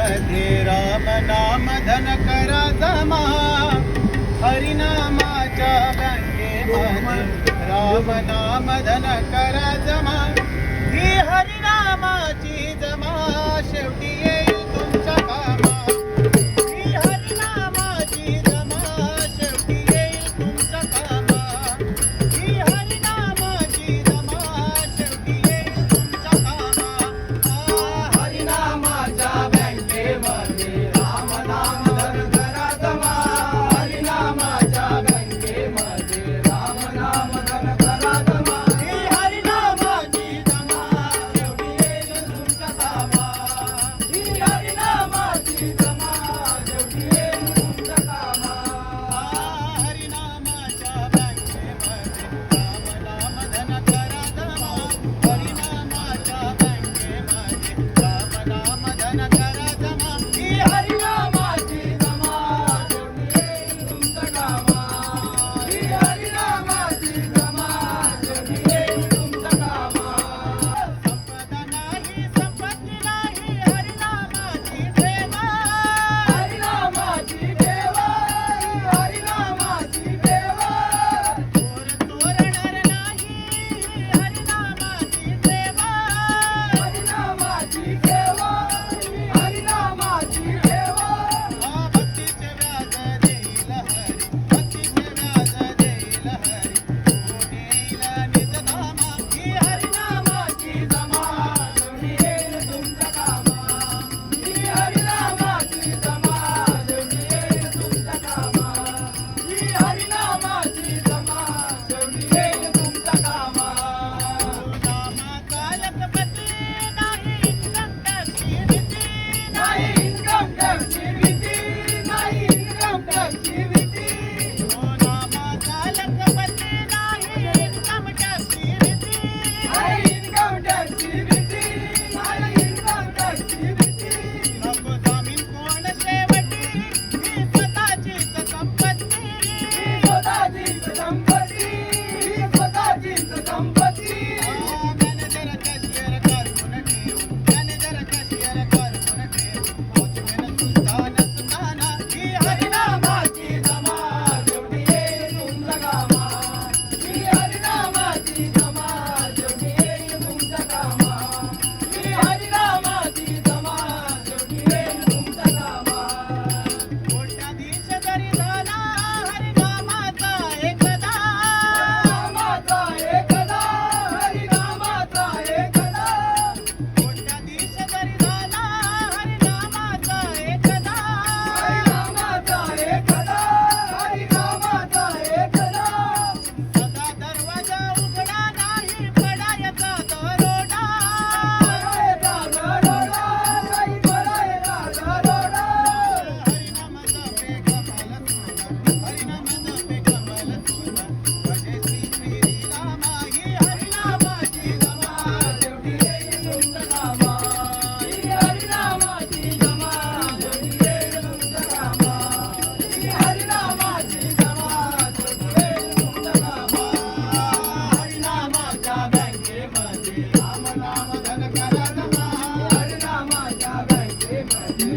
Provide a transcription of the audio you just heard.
बँकेमध्ये राम नाम धन करा जमा. हरिनामाच्या बँकेमध्ये राम नाम धन करा जमा. ही हरिनामाची जमा शेवटी येईल तुमच्या कामा. ही हरिनामाची जमा शेवटी येईल तुमच्या कामा. ही हरिनामाची जमा शेवटी येईल तुमच्या कामा. हरिनामाच्या बँकेमध्ये राम नाम धन करा जमा. हरिनामाच्या बँकेमध्ये राम नाम धन करा जमा. ही हरिनामाची जमा शेवटी येईल तुमच्या कामा. ही हरिनामाची जमा शेवटी येईल तुमच्या कामा. हरिनामाच्या बँकेमध्ये राम नाम धन करा जमा. हरिनामाच्या बँकेमध्ये राम नाम धन करा जमा. ही हरिनामाची जमा शेवटी येईल तुमच्या कामा. ही हरिनामाची जमा शेवटी येईल तुमच्या कामा. संपदा नाही संपत्ती नाही हरिनामाची ठेवा. हरिनामाची ठेवा. हरिनामाची ठेवा. चोरणार नाही हरिनामाची ठेवा. हरिनामाची ठेवा. हरिनामाची ठेवा. भक्तीचे व्याज देईल हरी. भक्तीचे व्याज देईल हरी. कोण येईल निजधामा. ही हरिनामाची जमा शेवटी येईल तुमच्या कामा. ही हरिनामाची जमा शेवटी येईल तुमच्या कामा. ही हरिनामाची जमा शेवटी येईल तुमच्या कामा. नामाचा लखपती नाही इन्कम टॅक्सची भीती. नाही इन्कम टॅक्सची भीती. नाही इन्कम टॅक्सची भीती. नामाचा लखपती नाही इन्कम टॅक्सची भीती. नाही इन्कम टॅक्सची भीती. नाही इन्कम टॅक्सची भीती. नको जामीन कोण शेवटी. ही स्वतःचीच संपत्ती. ही स्वतःचीच संपत्ती. ही स्वतःचीच संपत्ती. मॅनेजर कॅशियर करून ठेवू. मॅनेजर कॅशियर करून ठेवू. वॉचमॅन सुद्धा नसताना. ही हरिनामाची जमा शेवटी येईल तुमच्या कामा. ही हरिनामाची जमा शेवटी येईल तुमच्या कामा. ही हरिनामाची जमा शेवटी येईल तुमच्या कामा. कोट्याधीश जरी झाला हरिनामाचा एकदा. हरिनामाचा एकदा. हरिनामाचा एकदा. कोट्याधीश जरी झाला हरिनामाचा एकदा. हरिनामाचा एकदा. हरिनामाचा एकदा. सदा दरवाजा उघडा नाही पडायचा दरोडा. पडायचा दरोडा. नाही पडायचा दरोडा. हरिनामाचा बेगमल सुना. हरिनामाचा बेगमल सुना. भजे श्री श्रीरामा. ही हरिनामाची जमा शेवटी येईल तुमच्या कामा. ही हरिनामाची जमा शेवटी येईल तुमच्या कामा. ही हरिनामाची जमा शेवटी येईल तुमच्या कामा. हरिनामाच्या बँकेमध्ये राम नाम धन करा जमा. हरिनामाच्या बँकेमध्ये